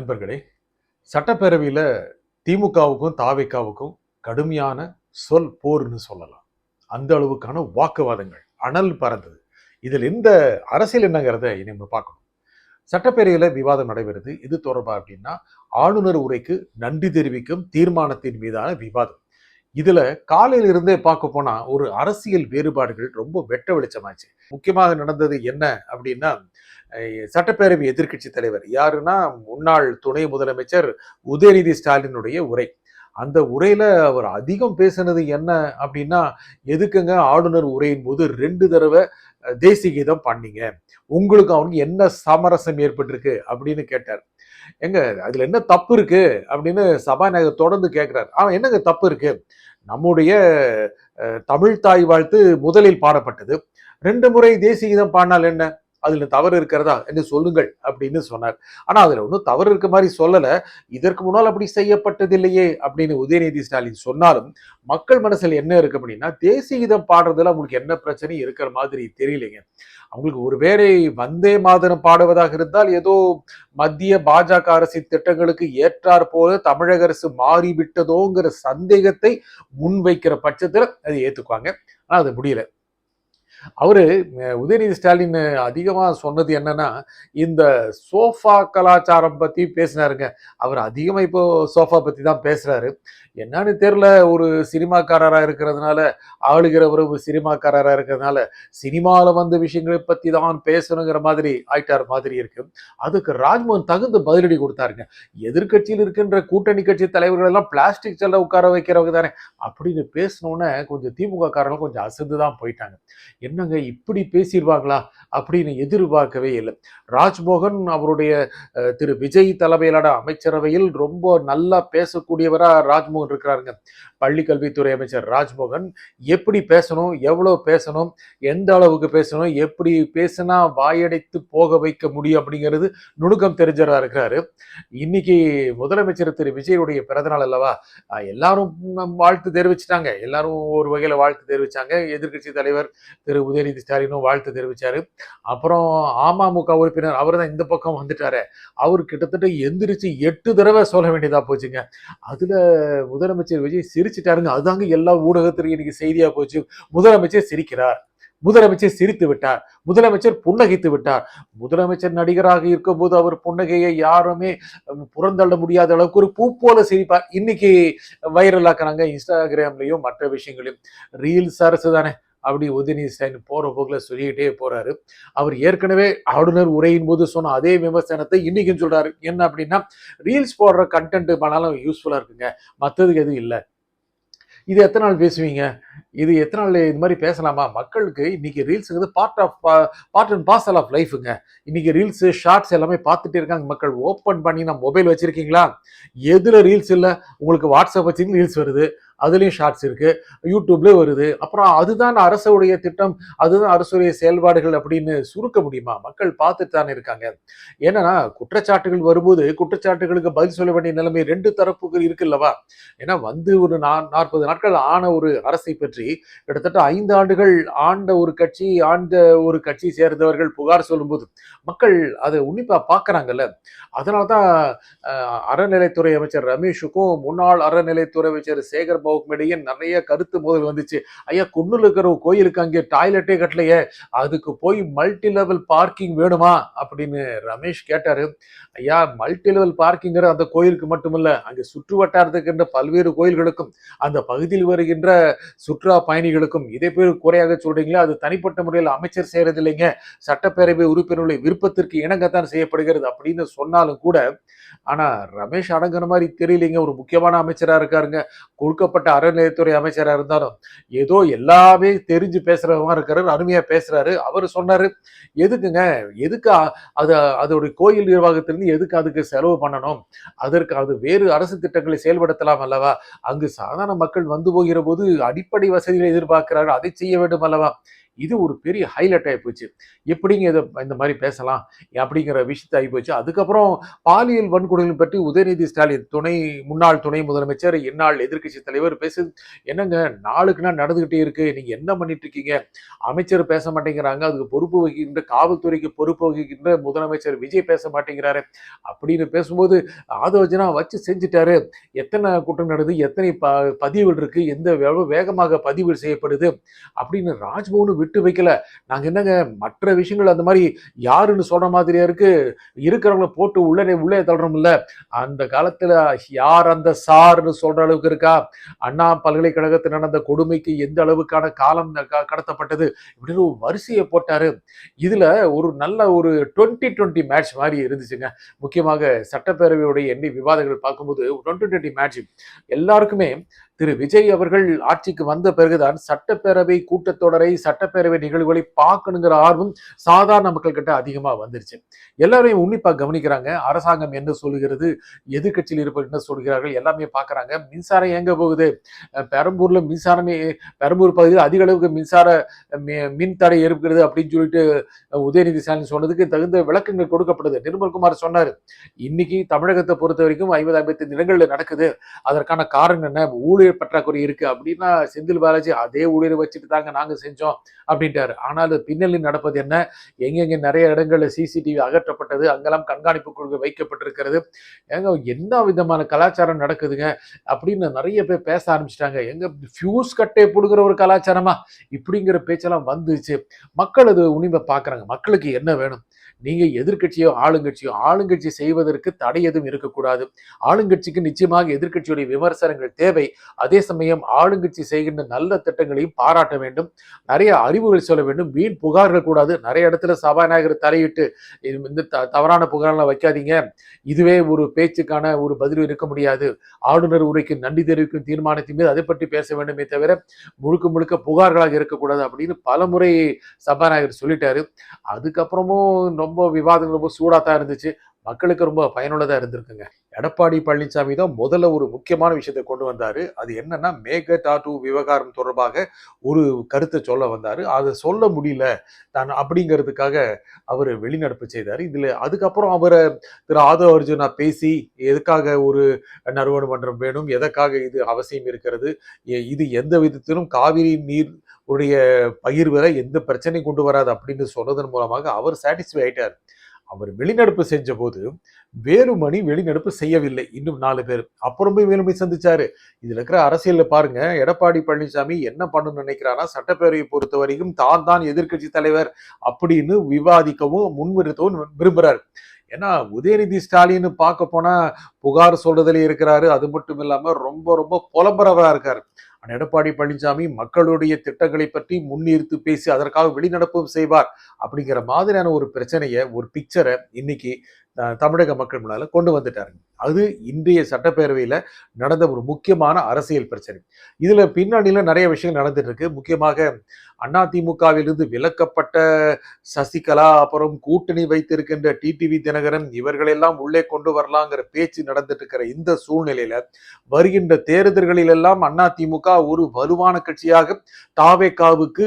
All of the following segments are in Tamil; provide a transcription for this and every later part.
நண்பர்களே, சட்டப்பேரவையில திமுகவுக்கும் தாவேகாவுக்கும் கடுமையான சொல் போர்ன்னு சொல்லலாம். அந்த அளவுக்கான வாக்குவாதங்கள் அனல் பறந்தது. இதில் எந்த அரசியல் என்னங்கிறத இனி நம்ம பார்க்கணும். சட்டப்பேரவையில விவாதம் நடைபெறுது. இது தொடர்பா அப்படின்னா ஆளுநர் உரைக்கு நன்றி தெரிவிக்கும் தீர்மானத்தின் மீதான விவாதம். இதுல காலையில இருந்தே பார்க்க போனா ஒரு அரசியல் வேறுபாடுகள் ரொம்ப வெட்ட வெளிச்சமாச்சு. முக்கியமாக நடந்தது என்ன அப்படின்னா, சட்டப்பேரவை எதிர்க்கட்சி தலைவர் யாருன்னா முன்னாள் துணை முதலமைச்சர் உதயநிதி ஸ்டாலினுடைய உரை. அந்த உரையில அவர் அதிகம் பேசினது என்ன அப்படின்னா, எதுக்குங்க ஆளுநர் உரையின் போது 2 தடவை தேசிய கீதம் பண்ணீங்க, உங்களுக்கு அவனுக்கு என்ன சமரசம் ஏற்பட்டிருக்கு அப்படின்னு கேட்டார். எங்க அதுல என்ன தப்பு இருக்கு அப்படின்னு சபாநாயகர் தொடர்ந்து கேட்கிறார். அவன் என்னங்க தப்பு இருக்கு, நம்முடைய தமிழ் தாய் வாழ்த்து முதலில் பாடப்பட்டது, 2 முறை தேசிய கீதம் பாடினால் என்ன, அதுல தவறு இருக்கிறதா என்று சொல்லுங்கள் அப்படின்னு சொன்னார். ஆனா அதுல ஒன்றும் தவறு இருக்க மாதிரி சொல்லல. இதற்கு முன்னால் அப்படி செய்யப்பட்டதில்லையே அப்படின்னு உதயநிதி ஸ்டாலின் சொன்னாலும் மக்கள் மனசுல என்ன இருக்கு அப்படின்னா, தேசிய கீதம் பாடுறதுல அவங்களுக்கு என்ன பிரச்சனை இருக்கிற மாதிரி தெரியலைங்க. அவங்களுக்கு ஒருவேளை வந்தே மாதரம் பாடுவதாக இருந்தால் ஏதோ மத்திய பாஜக அரசின் திட்டங்களுக்கு ஏற்றாற் போல தமிழக அரசு மாறிவிட்டதோங்கிற சந்தேகத்தை முன்வைக்கிற பட்சத்துல அதை ஏத்துக்குவாங்க. ஆனா அது முடியல. அவரு உதயநிதி ஸ்டாலின் அதிகமா சொன்னது என்னன்னா, இந்த சோஃபா கலாச்சாரம் பத்தி பேசினாருங்க. அவர் அதிகமா இப்போ சோஃபா பத்தி தான் பேசுறாரு. என்னன்னு தெரியல, ஒரு சினிமாக்காரரா இருக்கிறதுனால, ஆளுகிறவர் ஒரு சினிமாக்காரரா இருக்கிறதுனால சினிமால வந்த விஷயங்களை பத்தி தான் பேசணுங்கிற மாதிரி ஆயிட்டார் மாதிரி இருக்கு. அதுக்கு ராஜ்மோகன் தகுந்த பதிலடி கொடுத்தாருங்க. எதிர்கட்சியில் இருக்கின்ற கூட்டணி கட்சி தலைவர்கள் எல்லாம் பிளாஸ்டிக் செல்ல உட்கார வைக்கிறவங்க தானே அப்படின்னு பேசணும்னு கொஞ்சம் திமுக காரங்களும் கொஞ்சம் அசந்து தான் போயிட்டாங்க. என்னங்க இப்படி பேசிடுவாங்களா அப்படின்னு எதிர்பார்க்கவே இல்லை. ராஜ்மோகன் அவருடைய திரு விஜய் தலைமையிலான அமைச்சரவையில் ரொம்ப நல்லா பேசக்கூடியவரா ராஜ்மோகன் இருக்கிறாருங்க. பள்ளி கல்வித்துறை அமைச்சர் ராஜ்மோகன் எப்படி பேசணும், எவ்வளவு பேசணும், எந்த அளவுக்கு பேசணும், எப்படி பேசினா வாயடைத்து போக வைக்க முடியும் அப்படிங்கிறது நுணுக்கம் தெரிஞ்சவரா இருக்கிறாரு. இன்னைக்கு முதலமைச்சர் திரு விஜயுடைய பிறந்தநாள் அல்லவா, எல்லாரும் வாழ்த்து தெரிவிச்சிட்டாங்க. எல்லாரும் ஒரு வகையில வாழ்த்து தெரிவிச்சாங்க. எதிர்கட்சி தலைவர் திரு உதயநிதி ஸ்டாலினும் வாழ்த்து தெரிவிச்சாரு. அப்புறம் அமமுக உறுப்பினர் அவர் தான் இந்த பக்கம் வந்துட்டாரு. அவர் கிட்டத்தட்ட எந்திரிச்சு 8 தடவை சொல்ல வேண்டியதா போச்சுங்க. அதுல முதலமைச்சர் விஜய் சிரிச்சிட்டாருங்க. அதுதாங்க எல்லா ஊடகத்திலும் இன்னைக்கு செய்தியா போச்சு. முதலமைச்சர் சிரிக்கிறார், முதலமைச்சர் சிரித்து விட்டார், முதலமைச்சர் புன்னகைத்து விட்டார். முதலமைச்சர் நடிகராக இருக்கும் போது அவர் புன்னகையை யாருமே புறந்தள்ள முடியாத அளவுக்கு ஒரு பூ போல சிரிப்பார். இன்னைக்கு வைரல் ஆக்குறாங்க இன்ஸ்டாகிராம்லயும் மற்ற விஷயங்களையும். ரீல்ஸ் அரசு தானே அப்படி உதயநிதி ஸ்டாலின் போற போக்குல சொல்லிக்கிட்டே போறாரு. அவர் ஏற்கனவே ஆளுநர் உரையின் போது சொன்ன அதே விமர்சனத்தை இன்னைக்கும் சொல்றாரு. என்ன அப்படின்னா, ரீல்ஸ் போடுற கண்டென்ட் பண்ணாலும் யூஸ்ஃபுல்லா இருக்குங்க, மற்றதுக்கு எதுவும் இல்லை. இது எத்தனை நாள் பேசுவீங்க, இது எத்தனை நாள் இது மாதிரி பேசலாமா? மக்களுக்கு இன்னைக்கு ரீல்ஸுங்கிறது பார்ட் அண்ட் பார்சல் ஆஃப் லைஃபுங்க. இன்னைக்கு ரீல்ஸ் ஷார்ட்ஸ் எல்லாமே பார்த்துட்டு இருக்காங்க மக்கள். ஓப்பன் பண்ணி நம்ம மொபைல் வச்சிருக்கீங்களா, எதுல ரீல்ஸ் இல்லை, உங்களுக்கு வாட்ஸ்அப் வச்சு ரீல்ஸ் வருது, அதுலயும் ஷார்ட்ஸ் இருக்கு, யூடியூப்ல வருது. அப்புறம் அதுதான் அரசுடைய திட்டம், அதுதான் அரசுடைய செயல்பாடுகள் அப்படின்னு சுருக்க முடியுமா? மக்கள் பார்த்துட்டு தானே இருக்காங்க. ஏன்னா குற்றச்சாட்டுகள் வரும்போது குற்றச்சாட்டுகளுக்கு பதில் சொல்ல வேண்டிய நிலைமை 2 தரப்புகள் இருக்குல்லவா. ஏன்னா வந்து ஒரு 40 நாட்கள் ஆன ஒரு அரசை பற்றி கிட்டத்தட்ட 5 ஆண்டுகள் ஆண்ட ஒரு கட்சி சேர்ந்தவர்கள் புகார் சொல்லும்போது மக்கள் அதை உன்னிப்பா பார்க்கறாங்கல்ல. அதனால்தான் அறநிலைத்துறை அமைச்சர் ரமேஷுக்கும் முன்னாள் அறநிலைத்துறை அமைச்சர் சேகர் பாபுக்கும் இடையே நிறைய கருத்து மோதல் வந்துச்சு. ஐயா, குன்னூர்ல இருக்கிற கோயிலுக்கு அங்கே டாய்லெட்டே கட்டலையே, அதுக்கு போய் மல்டி லெவல் பார்க்கிங் வேணுமா அப்படின்னு ரமேஷ் கேட்டாரு. ஐயா, மல்டி லெவல் பார்க்கிங் அந்த கோயிலுக்கு மட்டுமல்ல, அங்கே சுற்று வட்டாரத்துக்கு இருக்கின்ற பல்வேறு கோயில்களுக்கும் அந்த பகுதியில் வருகின்ற சுற்றுலா பயணிகளுக்கும் இதே பேர் குறையாக சொல்றீங்களா, அது தனிப்பட்ட முறையில் அமைச்சர் செய்யறது இல்லைங்க, சட்டப்பேரவை உறுப்பினர்களுடைய விருப்பத்திற்கு இணங்கத்தான் செய்யப்படுகிறது அப்படின்னு சொன்னாலும் கூட, ஆனா ரமேஷ் அடங்குற மாதிரி தெரியலீங்க. ஒரு முக்கியமான அமைச்சரா இருக்காருங்க, கொடுக்கப்பட்ட அறநிலையத்துறை அமைச்சரா இருந்தாலும் ஏதோ எல்லாமே தெரிஞ்சு பேசுறவங்க இருக்கிறாரு, அருமையா பேசுறாரு. அவர் சொன்னாரு, எதுக்குங்க, எதுக்கு அது அதோடைய கோயில் நிர்வாகத்திலிருந்து எதுக்கு அதுக்கு செலவு பண்ணணும், அதற்கு அது வேறு அரசு திட்டங்களை செயல்படுத்தலாம் அல்லவா, அங்கு சாதாரண மக்கள் வந்து போகிற போது அடிப்படை வசதிகளை எதிர்பார்க்கிறார்கள், அதை செய்ய வேண்டும் அல்லவா. இது ஒரு பெரிய ஹைலைட் ஆகி போச்சு. எப்படிங்க இதை இந்த மாதிரி பேசலாம் அப்படிங்கிற விஷயத்தை ஆகி போச்சு. அதுக்கப்புறம் பாலியல் வன்கொடுமைகள் பற்றி உதயநிதி ஸ்டாலின் முன்னாள் துணை முதலமைச்சர் இந்நாள் எதிர்க்கட்சி தலைவர் பேசு, என்னங்க நாளுக்கு நாள் நடந்துகிட்டே இருக்கு, நீங்க என்ன பண்ணிட்டு இருக்கீங்க, அமைச்சர் பேச மாட்டேங்கிறாங்க, அதுக்கு பொறுப்பு வகிக்கின்ற காவல்துறைக்கு பொறுப்பு வகிக்கின்ற முதலமைச்சர் விஜய் பேச மாட்டேங்கிறாரு அப்படின்னு பேசும்போது ஆதவர்ஜனா வச்சு செஞ்சுட்டாரு. எத்தனை குற்றம் நடக்குது, எத்தனை பதிவுகள் இருக்கு, எந்த வேகமாக பதிவு செய்யப்படுது அப்படின்னு ராஜ்பவன் விட்டு வைக்கல. நாங்க என்னங்க மற்ற விஷயங்கள் அந்த மாதிரி யாருன்னு சொல்ற மாதிரியா இருக்கு, இருக்கிறவங்களை போட்டு உள்ளே தள்ளுறோம்ல, அந்த காலத்துல யார் அந்த சார்னு சொல்ற அளவுக்கு இருக்கா, அண்ணா பல்கலைக்கழகத்தில் நடந்த கொடுமைக்கு எந்த அளவுக்கான காலம் கடத்தப்பட்டது இப்படின்னு ஒரு வரிசையை போட்டாரு. இதுல ஒரு நல்ல ஒரு 2020 மேட்ச் மாதிரி இருந்துச்சுங்க. முக்கியமாக சட்டப்பேரவையுடைய எண்ணி விவாதங்கள் பார்க்கும்போது 2020 மேட்ச் எல்லாருக்குமே திரு விஜய் அவர்கள் ஆட்சிக்கு வந்த பிறகுதான் சட்டப்பேரவை கூட்டத்தொடரை, சட்டப்பேரவை நிகழ்வுகளை பார்க்கணுங்கிற ஆர்வம் சாதாரண மக்கள் கிட்ட அதிகமா வந்துருச்சு. எல்லாரையும் உன்னிப்பா கவனிக்கிறாங்க. அரசாங்கம் என்ன சொல்லுகிறது, எதிர்கட்சியில் இருப்பவர் என்ன சொல்கிறார்கள், எல்லாமே பார்க்கறாங்க. மின்சாரம் எங்க போகுது, பெரம்பூர்ல பெரம்பூர் பகுதியில் அதிக அளவுக்கு மின் தடை ஏற்படுகிறது அப்படின்னு சொல்லிட்டு உதயநிதி ஸ்டாலின் சொன்னதுக்கு தகுந்த விளக்கங்கள் கொடுக்கப்படுது. நிர்மல்குமார் சொன்னாரு, இன்னைக்கு தமிழகத்தை பொறுத்த வரைக்கும் 50-55 இடங்கள்ல நடக்குது, அதற்கான காரணம் என்ன, ஊழியர் பற்றாக்குறை இருக்கு அப்படின்னா செந்தில் பாலாஜி அதே ஊழியரை வச்சுட்டு தாங்க நாங்க செஞ்சோம் அப்படின்ட்டாரு. ஆனால் பின்னணி நடப்பது என்ன, எங்கெங்க நிறைய இடங்கள்ல சிசிடிவி அகற்றப்பட்டது, அங்கெல்லாம் கண்காணிப்பு குழு வைக்கப்பட்டிருக்கிறது, எங்க என்ன விதமான கலாச்சாரம் நடக்குதுங்க அப்படின்னு நிறைய பேர் பேச ஆரம்பிச்சிட்டாங்க. எங்க ஃபியூஸ் கட்டை போடுகிற ஒரு கலாச்சாரமா இப்படிங்கிற பேச்செல்லாம் வந்துச்சு. மக்கள் அது உனிமை பார்க்கறாங்க. மக்களுக்கு என்ன வேணும், நீங்க எதிர்கட்சியோ ஆளுங்கட்சி செய்வதற்கு தடை எதுவும் இருக்கக்கூடாது. ஆளுங்கட்சிக்கு நிச்சயமாக எதிர்கட்சியுடைய விமர்சனங்கள் தேவை. அதே சமயம் ஆளுங்கட்சி செய்கின்ற நல்ல திட்டங்களையும் பாராட்ட வேண்டும், நிறைய அறிவுகள் சொல்ல வேண்டும், வீண் புகார்கள் கூடாது. நிறைய இடத்துல சபாநாயகர் தலையிட்டு இந்த தவறான புகாரெல்லாம் வைக்காதீங்க, இதுவே ஒரு பேச்சுக்கான ஒரு பதில் இருக்க முடியாது, ஆளுநர் உரைக்கு நன்றி தெரிவிக்கும் தீர்மானத்தின் மீது அதை பற்றி பேச வேண்டுமே தவிர முழுக்க முழுக்க புகார்களாக இருக்கக்கூடாது அப்படின்னு பலமுறை சபாநாயகர் சொல்லிட்டாரு. அதுக்கப்புறமும் ரொம்ப விவாதங்கள் ரொம்ப சூடாத்தான் இருந்துச்சு. மக்களுக்கு ரொம்ப பயனுள்ளதா இருந்திருக்குங்க. எடப்பாடி பழனிசாமி தான் முதல்ல ஒரு முக்கியமான விஷயத்தை கொண்டு வந்தாரு. அது என்னன்னா, மேகதாது விவகாரம் தொடர்பாக ஒரு கருத்தை சொல்ல வந்தாரு. அதை சொல்ல முடியல தான் அப்படிங்கிறதுக்காக அவர் வெளிநடப்பு செய்தார். இதுல அதுக்கப்புறம் அவரை திரு ஆதவ அர்ஜுனா பேசி எதுக்காக ஒரு நறுமண மன்றம் வேணும், எதற்காக இது அவசியம் இருக்கிறது, இது எந்த விதத்திலும் காவிரி நீர் உடைய பகிர்வதை எந்த பிரச்சனையும் கொண்டு வராது அப்படின்னு சொன்னதன் மூலமாக அவர் சாட்டிஸ்ஃபை ஆயிட்டார். அவர் வெளிநடப்பு செஞ்ச போது வேலுமணி வெளிநடப்பு செய்யவில்லை. இன்னும் 4 பேர் அப்புறம் போய் வேலுமணி சந்திச்சாரு. இதுல இருக்கிற அரசியல்ல பாருங்க, எடப்பாடி பழனிசாமி என்ன பண்ணணும்னு நினைக்கிறாரா, சட்டப்பேரவையை பொறுத்த வரைக்கும் தான் எதிர்கட்சி தலைவர் அப்படின்னு விவாதிக்கவும் முன்னிறுத்தவும் விரும்புறாரு. ஏன்னா உதயநிதி ஸ்டாலின் பார்க்க போனா புகார் சொல்றதுல இருக்கிறாரு. அது மட்டும் இல்லாம ரொம்ப ரொம்ப புலம்புறவரா இருக்காரு. எடப்பாடி பழனிசாமி மக்களுடைய திட்டங்களை பற்றி முன்னிறுத்து பேசி அதற்காக வெளிநடப்பும் செய்வார் அப்படிங்கிற மாதிரியான ஒரு பிரச்சனையை, ஒரு பிக்சரை இன்னைக்கு தமிழக மக்கள் முன்னால கொண்டு வந்துட்டாருங்க. அது இன்றைய சட்டப்பேரவையில நடந்த ஒரு முக்கியமான அரசியல் பிரச்சனை. இதுல பின்னணியில நிறைய விஷயங்கள் நடந்துட்டு இருக்கு. முக்கியமாக அதிமுகவிலிருந்து விலக்கப்பட்ட சசிகலா, அப்புறம் கூட்டணி வைத்திருக்கின்ற டிடிவி தினகரன், இவர்களெல்லாம் உள்ளே கொண்டு வரலாங்கிற பேச்சு நடந்துட்டு இருக்கிற இந்த சூழ்நிலையில வருகின்ற தேர்தல்களில் எல்லாம் அதிமுக ஒரு வலுவான கட்சியாக தாவேகாவுக்கு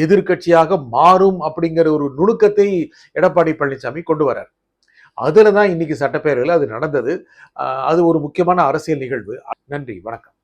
எதிர்கட்சியாக மாறும் அப்படிங்கிற ஒரு நுணுக்கத்தை எடப்பாடி பழனிசாமி கொண்டு வரார். அதுலதான் இன்னைக்கு சட்டப்பேரவையில் அது நடந்தது. அது ஒரு முக்கியமான அரசியல் நிகழ்வு. நன்றி, வணக்கம்.